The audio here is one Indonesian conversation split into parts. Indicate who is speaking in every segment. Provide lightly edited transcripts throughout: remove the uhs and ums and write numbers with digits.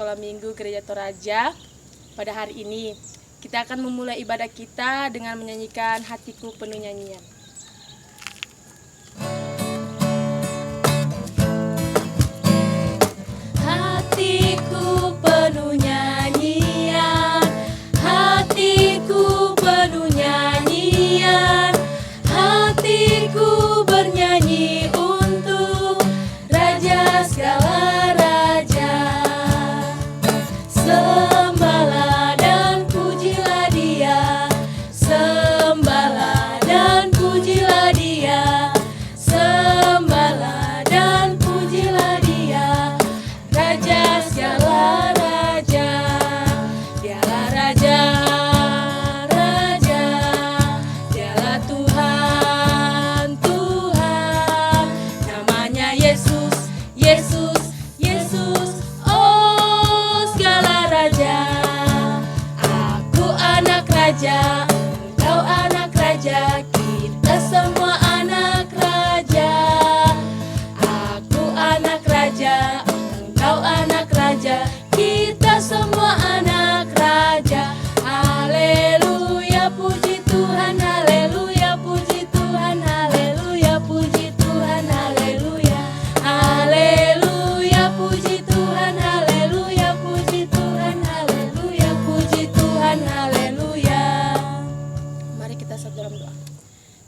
Speaker 1: Sekolah Minggu Gereja Toraja. Pada hari ini kita akan memulai ibadah kita dengan menyanyikan Hatiku Penuh Nyanyian. Hatiku penuh nyanyian, hatiku penuh nyanyian, hatiku bernyanyi untuk Raja segala raja. Sembahlah dan pujilah Dia, sembahlah dan pujilah Dia, sembahlah dan pujilah Dia, Raja segala raja. Dialah Raja, Raja, Dialah Tuhan, Tuhan. Namanya Yesus, Yesus, Yesus. Oh segala raja. Aku anak raja, engkau anak raja, kita semua anak raja. Aku anak raja, engkau anak raja, kita semua anak raja. Haleluya, puji Tuhan, haleluya, puji Tuhan, haleluya, puji Tuhan, haleluya. Haleluya, puji Tuhan, haleluya, puji Tuhan, haleluya, puji Tuhan, haleluya. Mari kita satu dalam doa.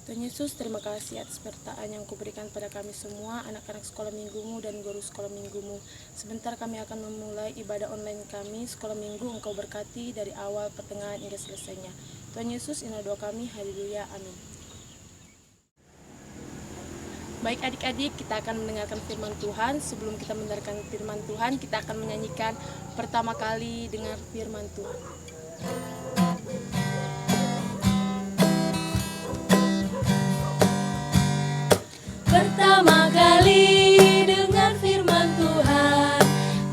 Speaker 1: Tuhan Yesus, terima kasih atas penyertaan yang Kau berikan pada kami semua, anak-anak sekolah minggumu dan guru sekolah minggumu. Sebentar kami akan memulai ibadah online kami, sekolah minggu. Engkau berkati dari awal, pertengahan, hingga selesainya. Tuhan Yesus, inilah doa kami, haleluya, amin. Baik adik-adik, kita akan mendengarkan firman Tuhan. Sebelum kita mendengarkan firman Tuhan, kita akan menyanyikan pertama kali dengar firman Tuhan. Pertama kali dengar firman Tuhan,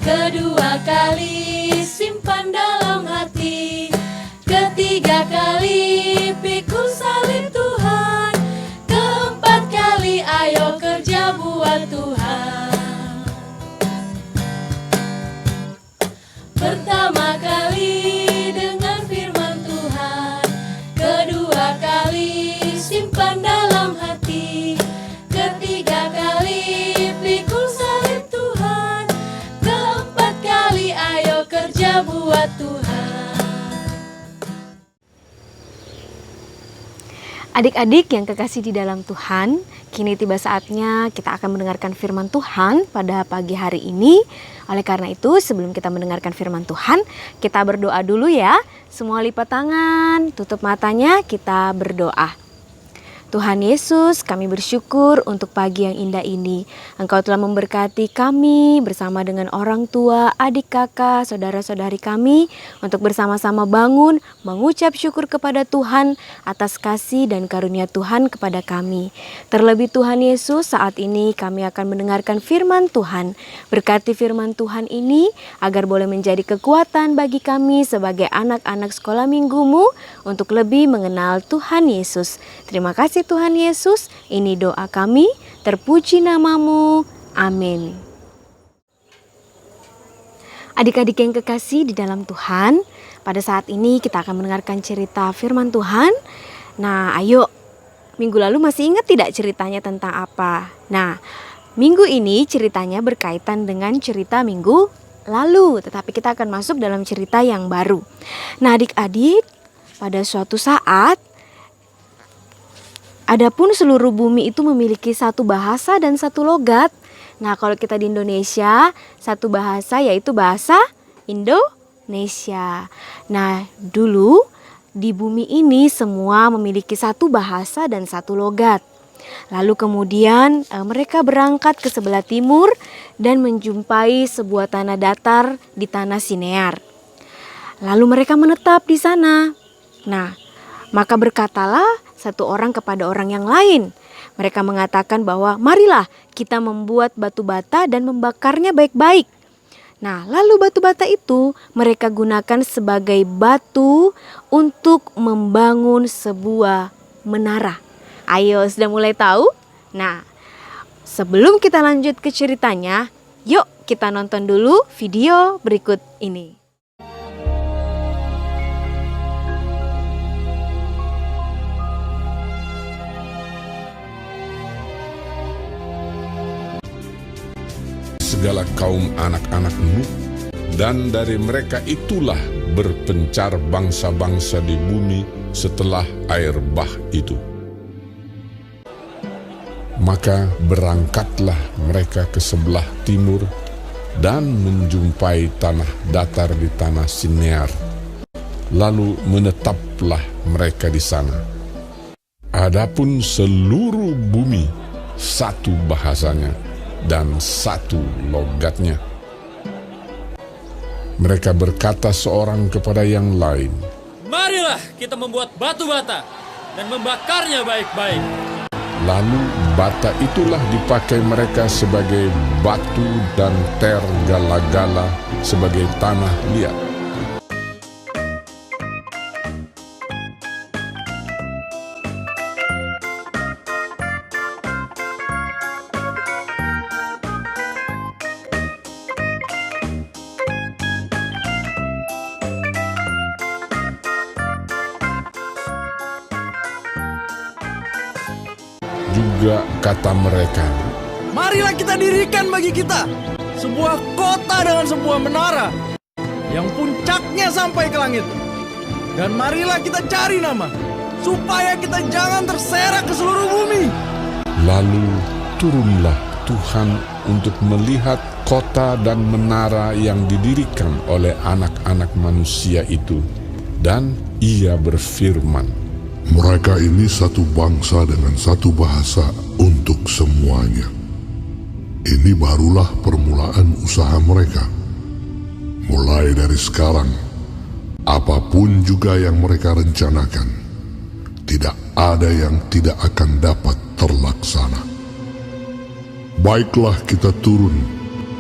Speaker 1: kedua kali simpan dalam hati, ketiga kali pikul salib Tuhan, keempat kali ayo kerja buat Tuhan. Pertama kali dengar firman Tuhan, kedua kali simpan dalam hati, ketiga kali pikul salib Tuhan, keempat kali ayo kerja buat Tuhan.
Speaker 2: Adik-adik yang kekasih di dalam Tuhan, kini tiba saatnya kita akan mendengarkan firman Tuhan pada pagi hari ini. Oleh karena itu, sebelum kita mendengarkan firman Tuhan, kita berdoa dulu ya. Semua lipat tangan, tutup matanya, kita berdoa. Tuhan Yesus, kami bersyukur untuk pagi yang indah ini. Engkau telah memberkati kami bersama dengan orang tua, adik kakak, saudara-saudari kami untuk bersama-sama bangun, mengucap syukur kepada Tuhan atas kasih dan karunia Tuhan kepada kami. Terlebih Tuhan Yesus, saat ini kami akan mendengarkan firman Tuhan. Berkati firman Tuhan ini agar boleh menjadi kekuatan bagi kami sebagai anak-anak sekolah minggumu untuk lebih mengenal Tuhan Yesus. Terima kasih Tuhan Yesus, ini doa kami, terpuji namamu, amin. Adik-adik yang kekasih di dalam Tuhan, pada saat ini kita akan mendengarkan cerita firman Tuhan. Nah, ayo, minggu lalu masih ingat tidak ceritanya tentang apa? Nah, minggu ini ceritanya berkaitan dengan cerita minggu lalu, tetapi kita akan masuk dalam cerita yang baru. Nah, adik-adik, pada suatu saat, adapun seluruh bumi itu memiliki satu bahasa dan satu logat. Nah, kalau kita di Indonesia, satu bahasa yaitu bahasa Indonesia. Nah, dulu di bumi ini semua memiliki satu bahasa dan satu logat. Lalu kemudian mereka berangkat ke sebelah timur dan menjumpai sebuah tanah datar di tanah Sinear. Lalu mereka menetap di sana. Nah, maka berkatalah satu orang kepada orang yang lain. Mereka mengatakan bahwa marilah kita membuat batu bata dan membakarnya baik-baik. Nah, lalu batu bata itu mereka gunakan sebagai batu untuk membangun sebuah menara. Ayo, sudah mulai tahu? Nah, sebelum kita lanjut ke ceritanya, Yuk kita nonton dulu video berikut ini.
Speaker 3: Segala kaum anak-anak Nuh, dan dari mereka itulah berpencar bangsa-bangsa di bumi setelah air bah itu. Maka berangkatlah mereka ke sebelah timur dan menjumpai tanah datar di tanah Sinear. Lalu menetaplah mereka di sana. Adapun seluruh bumi satu bahasanya dan satu logatnya. Mereka berkata seorang kepada yang lain,
Speaker 4: "Marilah kita membuat batu bata dan membakarnya baik-baik."
Speaker 3: Lalu bata itulah dipakai mereka sebagai batu dan tergala-gala sebagai tanah liat. Juga kata mereka,
Speaker 4: Marilah kita dirikan bagi kita sebuah kota dengan sebuah menara yang puncaknya sampai ke langit. Dan marilah kita cari nama supaya kita jangan terserak ke seluruh bumi.
Speaker 3: lalu turunlah Tuhan untuk melihat kota dan menara yang didirikan oleh anak-anak manusia itu. Dan ia berfirman,
Speaker 5: Mereka ini satu bangsa dengan satu bahasa untuk semuanya. Ini barulah permulaan usaha mereka. Mulai dari sekarang, apapun juga yang mereka rencanakan, tidak ada yang tidak akan dapat terlaksana. Baiklah kita turun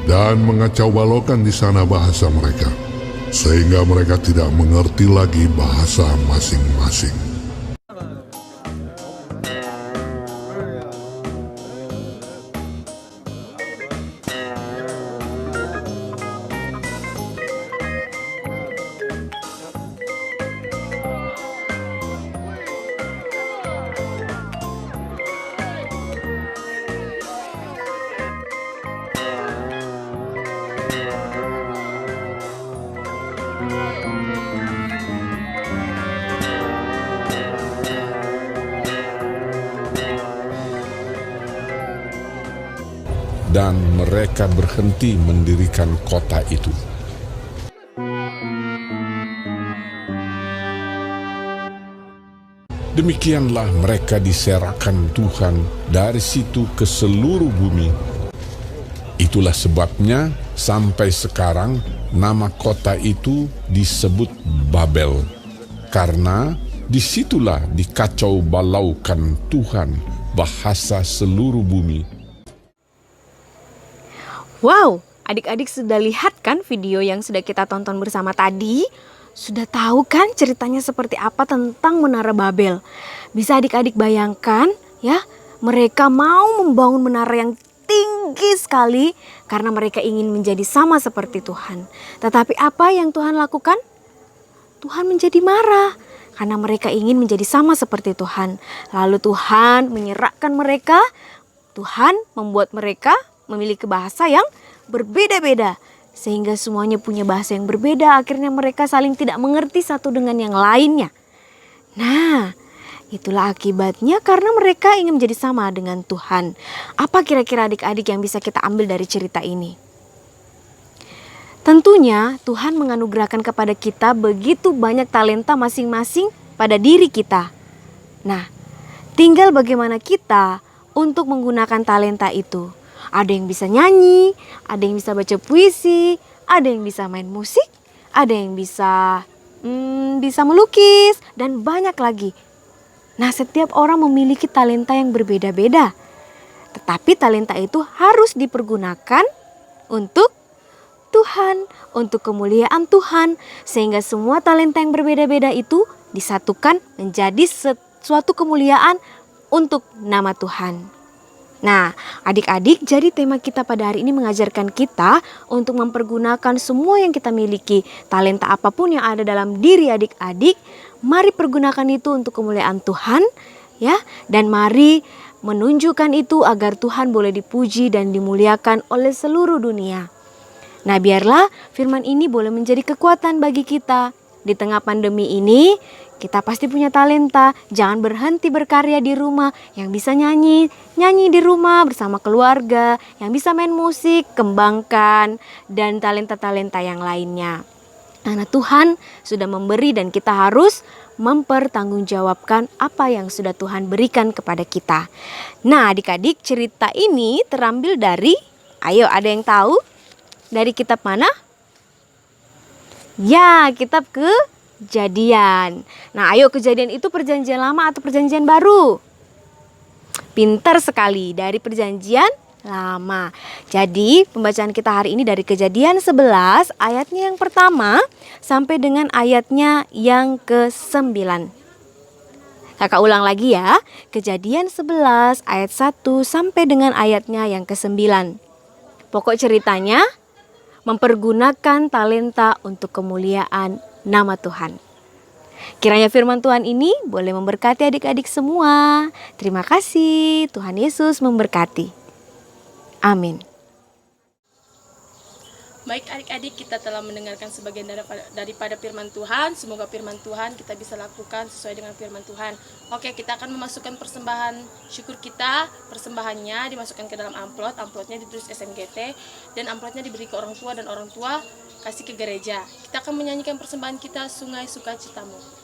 Speaker 5: dan mengacau balaukan di sana bahasa mereka, sehingga mereka tidak mengerti lagi bahasa masing-masing.
Speaker 3: dan mereka berhenti mendirikan kota itu. Demikianlah mereka diserahkan Tuhan dari situ ke seluruh bumi. Itulah sebabnya sampai sekarang nama kota itu disebut Babel, karena disitulah dikacau balaukan Tuhan bahasa seluruh bumi.
Speaker 2: Wow, adik-adik sudah lihat kan video yang sudah kita tonton bersama tadi? Sudah tahu kan ceritanya seperti apa tentang Menara Babel? Bisa adik-adik bayangkan ya, mereka mau membangun menara yang tinggi sekali karena mereka ingin menjadi sama seperti Tuhan. Tetapi apa yang Tuhan lakukan? Tuhan menjadi marah karena mereka ingin menjadi sama seperti Tuhan. Lalu Tuhan menyerahkan mereka. Tuhan membuat mereka memiliki bahasa yang berbeda-beda. Sehingga semuanya punya bahasa yang berbeda. Akhirnya mereka saling tidak mengerti satu dengan yang lainnya. Nah, itulah akibatnya karena mereka ingin menjadi sama dengan Tuhan. Apa kira-kira adik-adik yang bisa kita ambil dari cerita ini? Tentunya Tuhan menganugerahkan kepada kita begitu banyak talenta masing-masing pada diri kita. Nah, tinggal bagaimana kita untuk menggunakan talenta itu. Ada yang bisa nyanyi, ada yang bisa baca puisi, ada yang bisa main musik, ada yang bisa melukis, dan banyak lagi. Nah, setiap orang memiliki talenta yang berbeda-beda. Tetapi talenta itu harus dipergunakan untuk Tuhan, untuk kemuliaan Tuhan. Sehingga semua talenta yang berbeda-beda itu disatukan menjadi suatu kemuliaan untuk nama Tuhan. Nah, adik-adik, jadi tema kita pada hari ini mengajarkan kita untuk mempergunakan semua yang kita miliki. Talenta apapun yang ada dalam diri adik-adik, mari pergunakan itu untuk kemuliaan Tuhan, ya. Dan mari menunjukkan itu agar Tuhan boleh dipuji dan dimuliakan oleh seluruh dunia. Nah, biarlah firman ini boleh menjadi kekuatan bagi kita. Di tengah pandemi ini, kita pasti punya talenta. Jangan berhenti berkarya di rumah. Yang bisa nyanyi di rumah bersama keluarga. Yang bisa main musik, kembangkan. Dan talenta-talenta yang lainnya. Karena Tuhan sudah memberi dan kita harus mempertanggungjawabkan apa yang sudah Tuhan berikan kepada kita. Nah, adik-adik, cerita ini terambil dari, ayo ada yang tahu? Dari kitab mana? Ya, kitab Kejadian. Nah, ayo, Kejadian itu perjanjian lama atau perjanjian baru? Pintar sekali, dari perjanjian lama. Jadi, pembacaan kita hari ini dari Kejadian 11 ayatnya yang pertama sampai dengan ayatnya yang ke-9. Kakak ulang lagi ya. Kejadian 11 ayat 1 sampai dengan ayatnya yang ke-9. Pokok ceritanya mempergunakan talenta untuk kemuliaan nama Tuhan. Kiranya firman Tuhan ini boleh memberkati adik-adik semua. Terima kasih. Tuhan Yesus memberkati. Amin.
Speaker 1: Baik adik-adik, kita telah mendengarkan sebagian daripada firman Tuhan. Semoga firman Tuhan kita bisa lakukan sesuai dengan firman Tuhan. Oke, kita akan memasukkan persembahan syukur kita. Persembahannya dimasukkan ke dalam amplop. Amplopnya ditulis SMGT. Dan amplopnya diberi ke orang tua dan orang tua kasih ke gereja. Kita akan menyanyikan persembahan kita, Sungai Sukacitamu.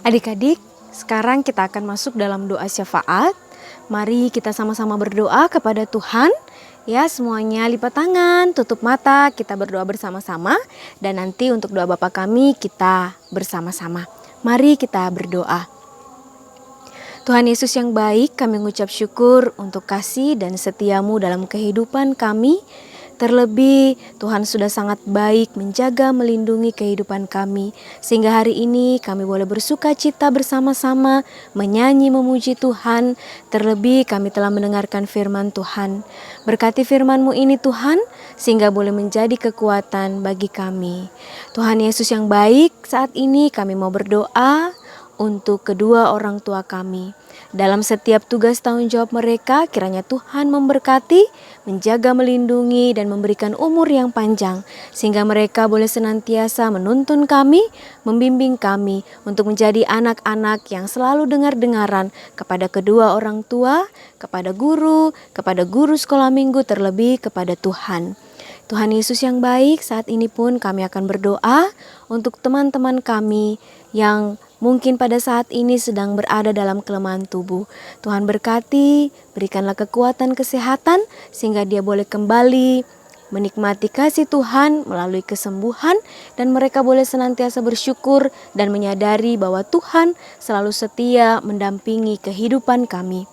Speaker 2: Adik-adik, sekarang kita akan masuk dalam doa syafaat. Mari kita sama-sama berdoa kepada Tuhan. Ya, semuanya lipat tangan, tutup mata, kita berdoa bersama-sama. Dan nanti untuk doa Bapa kami kita bersama-sama. Mari kita berdoa. Tuhan Yesus yang baik, kami mengucap syukur untuk kasih dan setiamu dalam kehidupan kami. Terlebih Tuhan sudah sangat baik menjaga melindungi kehidupan kami. Sehingga hari ini kami boleh bersuka cita bersama-sama, menyanyi memuji Tuhan. Terlebih kami telah mendengarkan firman Tuhan. Berkati firman-Mu ini Tuhan, sehingga boleh menjadi kekuatan bagi kami. Tuhan Yesus yang baik, saat ini kami mau berdoa untuk kedua orang tua kami. Dalam setiap tugas tanggung jawab mereka, kiranya Tuhan memberkati, menjaga, melindungi, dan memberikan umur yang panjang. Sehingga mereka boleh senantiasa menuntun kami, membimbing kami untuk menjadi anak-anak yang selalu dengar-dengaran kepada kedua orang tua, kepada guru sekolah minggu, terlebih kepada Tuhan. Tuhan Yesus yang baik, saat ini pun kami akan berdoa untuk teman-teman kami yang mungkin pada saat ini sedang berada dalam kelemahan tubuh. Tuhan berkati, berikanlah kekuatan kesehatan sehingga dia boleh kembali menikmati kasih Tuhan melalui kesembuhan, dan mereka boleh senantiasa bersyukur dan menyadari bahwa Tuhan selalu setia mendampingi kehidupan kami.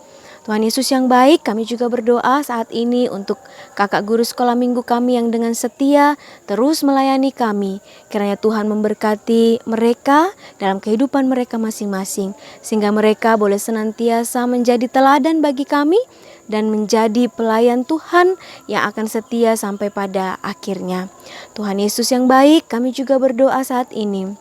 Speaker 2: Tuhan Yesus yang baik, kami juga berdoa saat ini untuk kakak guru sekolah minggu kami yang dengan setia terus melayani kami. Kiranya Tuhan memberkati mereka dalam kehidupan mereka masing-masing, sehingga mereka boleh senantiasa menjadi teladan bagi kami dan menjadi pelayan Tuhan yang akan setia sampai pada akhirnya. Tuhan Yesus yang baik, kami juga berdoa saat ini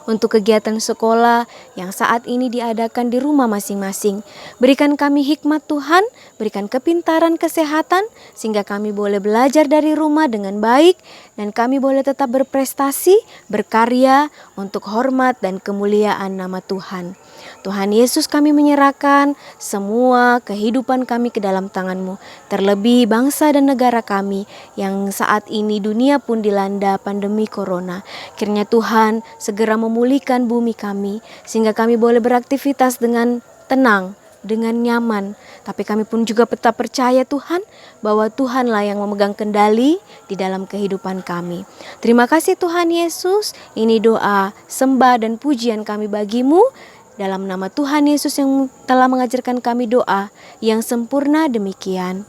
Speaker 2: untuk kegiatan sekolah yang saat ini diadakan di rumah masing-masing. Berikan kami hikmat Tuhan, berikan kepintaran, kesehatan, sehingga kami boleh belajar dari rumah dengan baik dan kami boleh tetap berprestasi, berkarya untuk hormat dan kemuliaan nama Tuhan. Tuhan Yesus, kami menyerahkan semua kehidupan kami ke dalam tangan-Mu, terlebih bangsa dan negara kami yang saat ini dunia pun dilanda pandemi corona. Kiranya Tuhan segera memulihkan bumi kami, sehingga kami boleh beraktivitas dengan tenang, dengan nyaman. Tapi kami pun juga tetap percaya Tuhan, bahwa Tuhanlah yang memegang kendali di dalam kehidupan kami. Terima kasih Tuhan Yesus, ini doa, sembah dan pujian kami bagi-Mu. Dalam nama Tuhan Yesus yang telah mengajarkan kami doa yang sempurna demikian.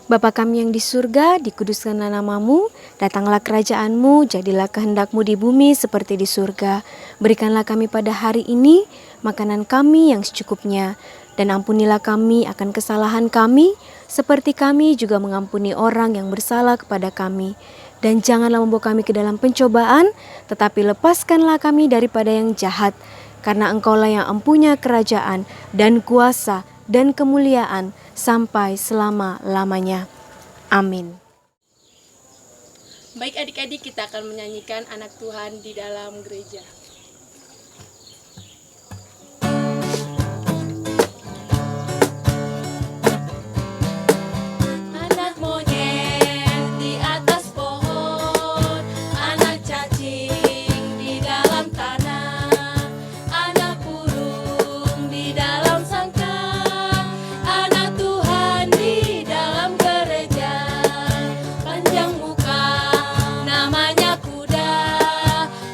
Speaker 2: Bapa kami yang di surga, dikuduskanlah nama-Mu, datanglah kerajaan-Mu, jadilah kehendak-Mu di bumi seperti di surga. Berikanlah kami pada hari ini makanan kami yang secukupnya, dan ampunilah kami akan kesalahan kami, seperti kami juga mengampuni orang yang bersalah kepada kami. Dan janganlah membawa kami ke dalam pencobaan, tetapi lepaskanlah kami daripada yang jahat. Karena Engkaulah yang empunya kerajaan dan kuasa dan kemuliaan sampai selama-lamanya. Amin.
Speaker 1: Baik adik-adik, kita akan menyanyikan Anak Tuhan di dalam gereja. Anak monyet di atas pohon, anak cacing di dalam tanah, anak burung di dalam sangkar, anak Tuhan di dalam gereja. Panjang muka namanya kuda,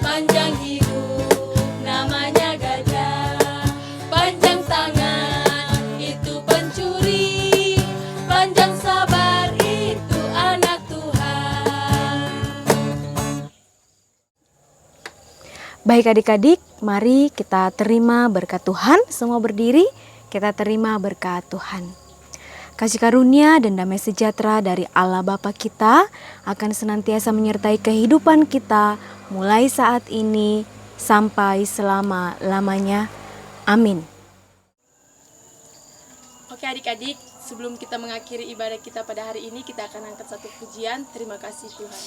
Speaker 1: panjang hidung namanya gajah, panjang tangan itu pencuri, panjang sabar itu anak Tuhan.
Speaker 2: Baik adik-adik, mari kita terima berkat Tuhan. Semua berdiri, kita terima berkat Tuhan. Kasih karunia dan damai sejahtera dari Allah Bapa kita akan senantiasa menyertai kehidupan kita mulai saat ini sampai selama-lamanya. Amin.
Speaker 1: Oke adik-adik, sebelum kita mengakhiri ibadah kita pada hari ini, kita akan angkat satu pujian. Terima kasih Tuhan.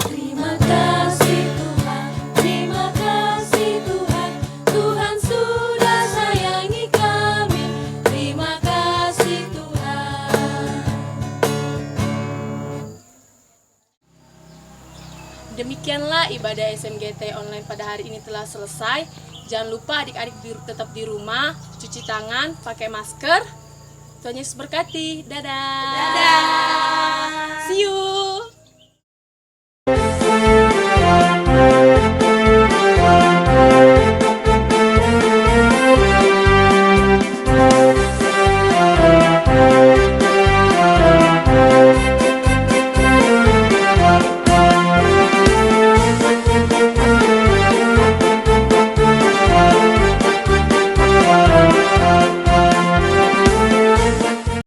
Speaker 1: Terima kasih Tuhan, terima kasih Tuhan, Tuhan sudah sayangi kami. Terima kasih Tuhan. Demikianlah ibadah SMGT online pada hari ini telah selesai. Jangan lupa adik-adik tetap di rumah, cuci tangan, pakai masker. Tuhan Yesus berkati. Dadah. Dadah.